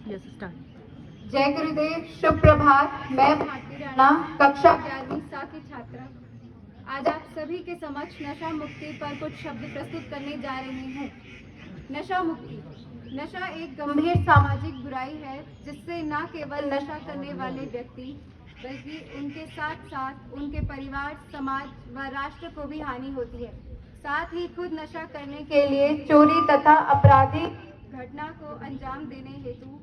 Yes start. जय गुरुदेव, शुभ प्रभात। मैं भारती राणा, कक्षा 11वीं सा की छात्रा, आज आप सभी के समक्ष नशा मुक्ति पर कुछ शब्द प्रस्तुत करने जा रही हूँ। नशा मुक्ति। नशा एक गंभीर सामाजिक बुराई है जिससे न केवल नशा करने वाले व्यक्ति बल्कि उनके साथ साथ उनके परिवार, समाज व राष्ट्र को भी हानि होती है। साथ ही खुद नशा करने के लिए चोरी तथा आपराधिक घटना को अंजाम देने हेतु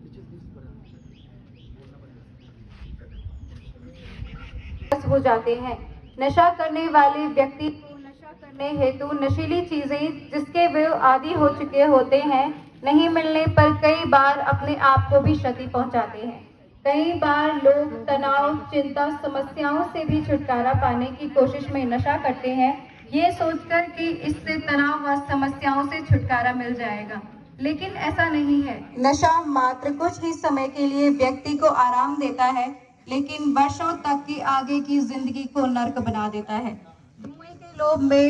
हो जाते हैं। नशा करने वाले व्यक्ति को नशा करने हेतु नशीली चीजें जिसके वे आदी हो चुके होते हैं नहीं मिलने पर कई बार अपने आप को भी क्षति पहुंचाते हैं। कई बार लोग तनाव, चिंता, समस्याओं से भी छुटकारा पाने की कोशिश में नशा करते हैं, ये सोचकर कि इससे तनाव व समस्याओं से छुटकारा मिल जाएगा, लेकिन ऐसा नहीं है। नशा मात्र कुछ ही समय के लिए व्यक्ति को आराम देता है, लेकिन वर्षों तक की आगे की जिंदगी को नर्क बना देता है। धुएं के रूप में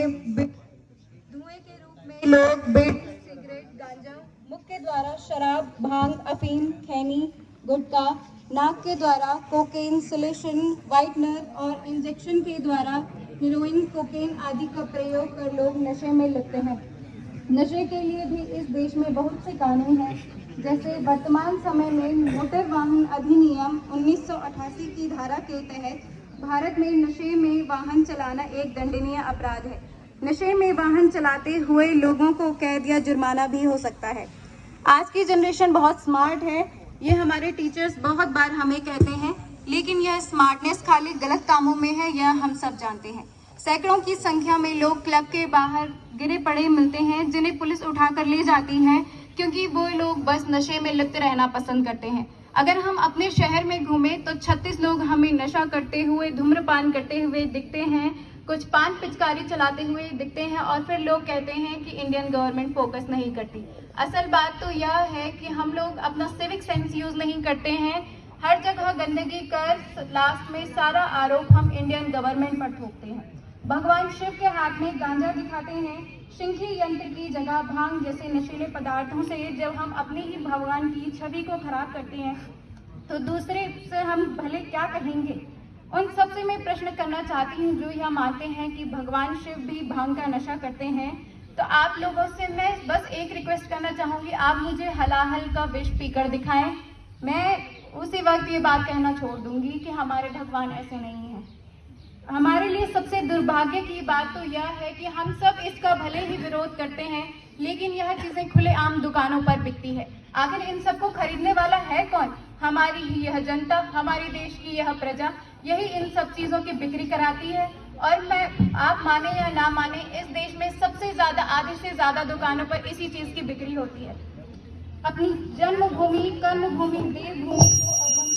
लोग बीड़ी, सिगरेट, गांजा, मुख के द्वारा शराब, भांग, अफीम, खैनी, गुटखा, नाक के द्वारा कोकेन, सोल्यूशन, व्हाइटनर और इंजेक्शन के द्वारा हेरोइन, कोकेन आदि का प्रयोग कर लोग नशे में लगते हैं। नशे के लिए भी इस देश में बहुत से कानून हैं, जैसे वर्तमान समय में मोटर वाहन अधिनियम 1988 की धारा के तहत भारत में नशे में वाहन चलाना एक दंडनीय अपराध है। नशे में वाहन चलाते हुए लोगों को कैद या जुर्माना भी हो सकता है। आज की जनरेशन बहुत स्मार्ट है, ये हमारे टीचर्स बहुत बार हमें कहते हैं, लेकिन यह स्मार्टनेस खाली गलत कामों में है, यह हम सब जानते हैं। सैकड़ों की संख्या में लोग क्लब के बाहर गिरे पड़े मिलते हैं, जिन्हें पुलिस उठाकर ले जाती है क्योंकि वो लोग बस नशे में लिप्त रहना पसंद करते हैं। अगर हम अपने शहर में घूमें तो 36 लोग हमें नशा करते हुए, धूम्रपान करते हुए दिखते हैं, कुछ पान पिचकारी चलाते हुए दिखते हैं और फिर लोग कहते हैं कि इंडियन गवर्नमेंट फोकस नहीं करती। असल बात तो यह है कि हम लोग अपना सिविक सेंस यूज नहीं करते हैं। हर जगह गंदगी कर लास्ट में सारा आरोप हम इंडियन गवर्नमेंट पर थोपते हैं। भगवान शिव के हाथ में गांजा दिखाते हैं। शिंखी यंत्र की जगह भांग जैसे नशीले पदार्थों से जब हम अपने ही भगवान की छवि को खराब करते हैं तो दूसरे से हम भले क्या कहेंगे। उन सबसे मैं प्रश्न करना चाहती हूँ जो यह मानते हैं कि भगवान शिव भी भांग का नशा करते हैं। तो आप लोगों से मैं बस एक रिक्वेस्ट करना चाहूँगी, आप मुझे हलाहल का विष पीकर दिखाएं। मैं उसी वक्त ये बात कहना छोड़ दूंगी कि हमारे भगवान ऐसे नहीं हैं। हमारे लिए सबसे दुर्भाग्य की बात तो यह है कि हम सब इसका भले ही विरोध करते हैं, लेकिन यह चीजें खुलेआम दुकानों पर बिकती है। आखिर इन सबको खरीदने वाला है कौन? हमारी ही यह जनता, हमारे देश की यह प्रजा, यही इन सब चीजों की बिक्री कराती है। और मैं, आप माने या ना माने, इस देश में सबसे ज्यादा, आधे से ज्यादा दुकानों पर इसी चीज की बिक्री होती है। अपनी जन्मभूमि, कर्मभूमि, देवभूमि को अब हम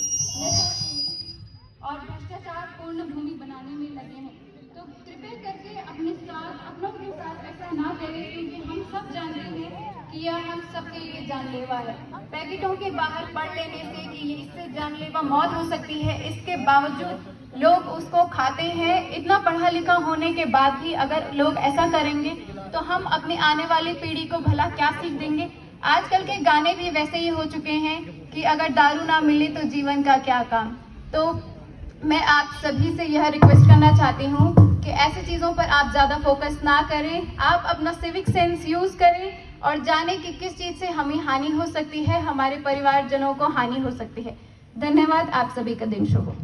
और भ्रष्टाचार पूर्ण भूमि बनाने में लगे हैं। तो कृपया करके अपनों के साथ ऐसा ना करें, क्योंकि हम सब जानते हैं कि यह हम सबके लिए जानलेवा है। पैकेटों के बाहर पढ़ लेने से कि इससे जानलेवा मौत हो सकती है, इसके बावजूद लोग उसको खाते हैं। इतना पढ़ा लिखा होने के बाद भी अगर लोग ऐसा करेंगे तो हम अपने आने वाली पीढ़ी को भला क्या सीख देंगे। आजकल के गाने भी वैसे ही हो चुके हैं कि अगर दारू ना मिले तो जीवन का क्या काम। तो मैं आप सभी से यह रिक्वेस्ट करना चाहती हूँ कि ऐसी चीज़ों पर आप ज़्यादा फोकस ना करें। आप अपना सिविक सेंस यूज़ करें और जानें कि किस चीज़ से हमें हानि हो सकती है, हमारे परिवारजनों को हानि हो सकती है। धन्यवाद। आप सभी का दिन शुभ हो।